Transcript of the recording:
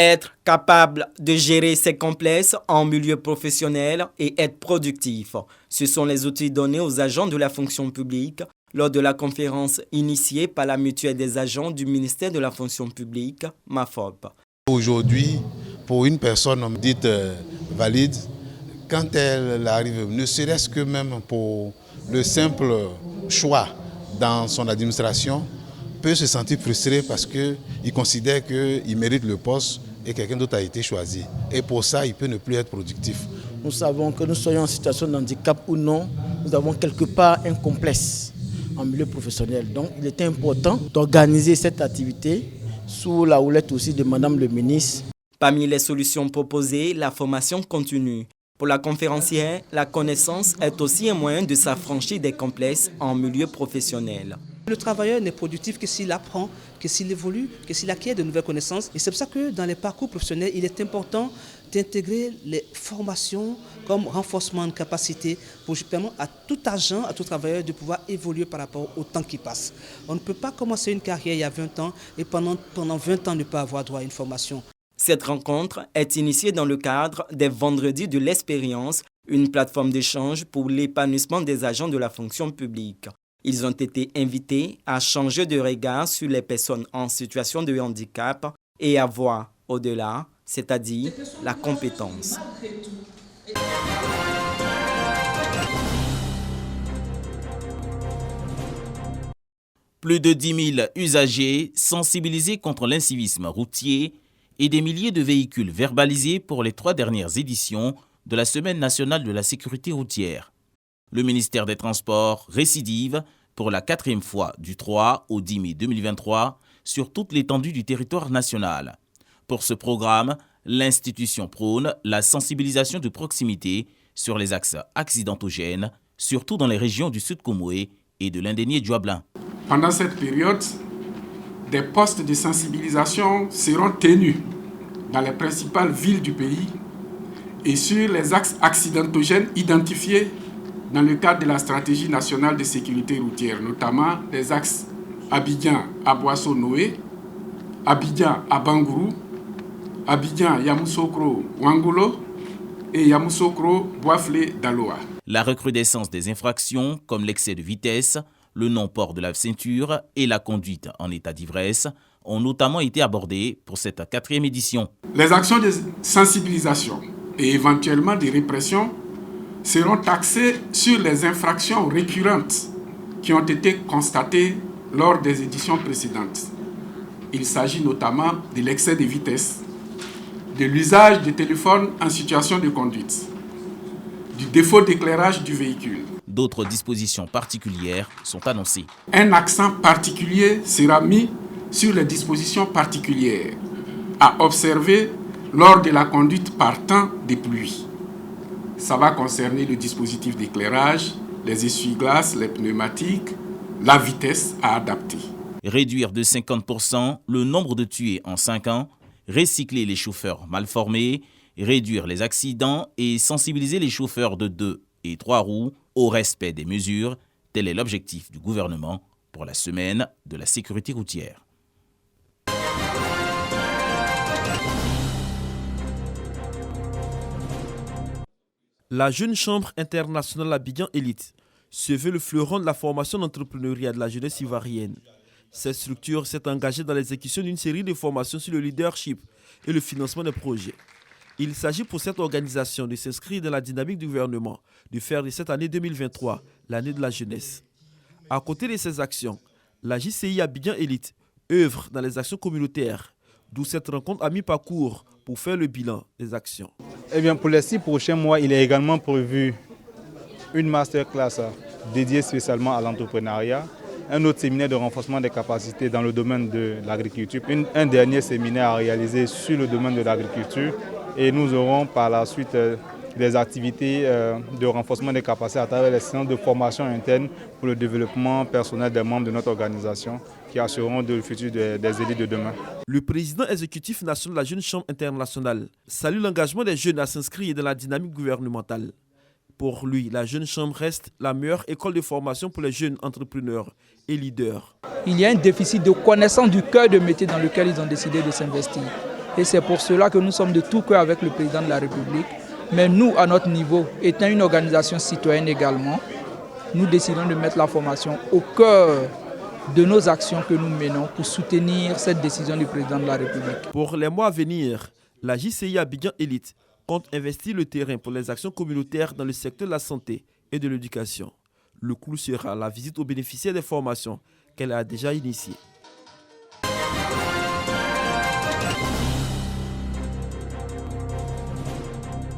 Être capable de gérer ses complexes en milieu professionnel et être productif. Ce sont les outils donnés aux agents de la fonction publique lors de la conférence initiée par la mutuelle des agents du ministère de la fonction publique, MAFOP. Aujourd'hui, pour une personne dite valide, quand elle arrive, ne serait-ce que même pour le simple choix dans son administration, peut se sentir frustré parce qu'il considère qu'il mérite le poste et quelqu'un d'autre a été choisi. Et pour ça, il peut ne plus être productif. Nous savons que nous soyons en situation de handicap ou non, nous avons quelque part un complexe en milieu professionnel. Donc il était important d'organiser cette activité sous la houlette aussi de Madame le ministre. Parmi les solutions proposées, la formation continue. Pour la conférencière, la connaissance est aussi un moyen de s'affranchir des complexes en milieu professionnel. Le travailleur n'est productif que s'il apprend, que s'il évolue, que s'il acquiert de nouvelles connaissances. Et c'est pour ça que dans les parcours professionnels, il est important d'intégrer les formations comme renforcement de capacité pour permettre à tout agent, à tout travailleur de pouvoir évoluer par rapport au temps qui passe. On ne peut pas commencer une carrière il y a 20 ans et pendant 20 ans ne pas avoir droit à une formation. Cette rencontre est initiée dans le cadre des Vendredis de l'expérience, une plateforme d'échange pour l'épanouissement des agents de la fonction publique. Ils ont été invités à changer de regard sur les personnes en situation de handicap et à voir au-delà, c'est-à-dire la compétence. Plus de 10 000 usagers sensibilisés contre l'incivisme routier et des milliers de véhicules verbalisés pour les 3 dernières éditions de la Semaine nationale de la sécurité routière. Le ministère des Transports récidive pour la 4e fois du 3 au 10 mai 2023 sur toute l'étendue du territoire national. Pour ce programme, l'institution prône la sensibilisation de proximité sur les axes accidentogènes, surtout dans les régions du Sud Comoé et de l'Indénié-Dioablin. Pendant cette période, des postes de sensibilisation seront tenus dans les principales villes du pays et sur les axes accidentogènes identifiés dans le cadre de la stratégie nationale de sécurité routière, notamment les axes Abidjan à Boisseau-Noé, Abidjan à Bangourou, Abidjan Yamoussoukro Wangolo et Yamoussoukro Boisflé Daloa. La recrudescence des infractions comme l'excès de vitesse, le non-port de la ceinture et la conduite en état d'ivresse ont notamment été abordées pour cette 4e édition. Les actions de sensibilisation et éventuellement de répression seront axées sur les infractions récurrentes qui ont été constatées lors des éditions précédentes. Il s'agit notamment de l'excès de vitesse, de l'usage de téléphones en situation de conduite, du défaut d'éclairage du véhicule. D'autres dispositions particulières sont annoncées. Un accent particulier sera mis sur les dispositions particulières à observer lors de la conduite par temps de pluie. Ça va concerner le dispositif d'éclairage, les essuie-glaces, les pneumatiques, la vitesse à adapter. Réduire de 50% le nombre de tués en 5 ans, recycler les chauffeurs mal formés, réduire les accidents et sensibiliser les chauffeurs de 2 et 3 roues au respect des mesures. Tel est l'objectif du gouvernement pour la semaine de la sécurité routière. La Jeune Chambre internationale Abidjan Élite se veut le fleuron de la formation d'entrepreneuriat de la jeunesse ivoirienne. Cette structure s'est engagée dans l'exécution d'une série de formations sur le leadership et le financement des projets. Il s'agit pour cette organisation de s'inscrire dans la dynamique du gouvernement, de faire de cette année 2023 l'année de la jeunesse. À côté de ces actions, la JCI Abidjan Élite œuvre dans les actions communautaires, d'où cette rencontre à mi-parcours pour faire le bilan des actions. Eh bien, pour les 6 prochains mois, il est également prévu une masterclass dédiée spécialement à l'entrepreneuriat, un autre séminaire de renforcement des capacités dans le domaine de l'agriculture, un dernier séminaire à réaliser sur le domaine de l'agriculture et nous aurons par la suite des activités de renforcement des capacités à travers les séances de formation interne pour le développement personnel des membres de notre organisation qui assureront le futur des élites de demain. Le président exécutif national de la Jeune Chambre internationale salue l'engagement des jeunes à s'inscrire dans la dynamique gouvernementale. Pour lui, la Jeune Chambre reste la meilleure école de formation pour les jeunes entrepreneurs et leaders. Il y a un déficit de connaissance du cœur de métier dans lequel ils ont décidé de s'investir. Et c'est pour cela que nous sommes de tout cœur avec le président de la République. Mais nous, à notre niveau, étant une organisation citoyenne également, nous décidons de mettre la formation au cœur de nos actions que nous menons pour soutenir cette décision du président de la République. Pour les mois à venir, la JCI Abidjan Élite compte investir le terrain pour les actions communautaires dans le secteur de la santé et de l'éducation. Le clou sera la visite aux bénéficiaires des formations qu'elle a déjà initiées.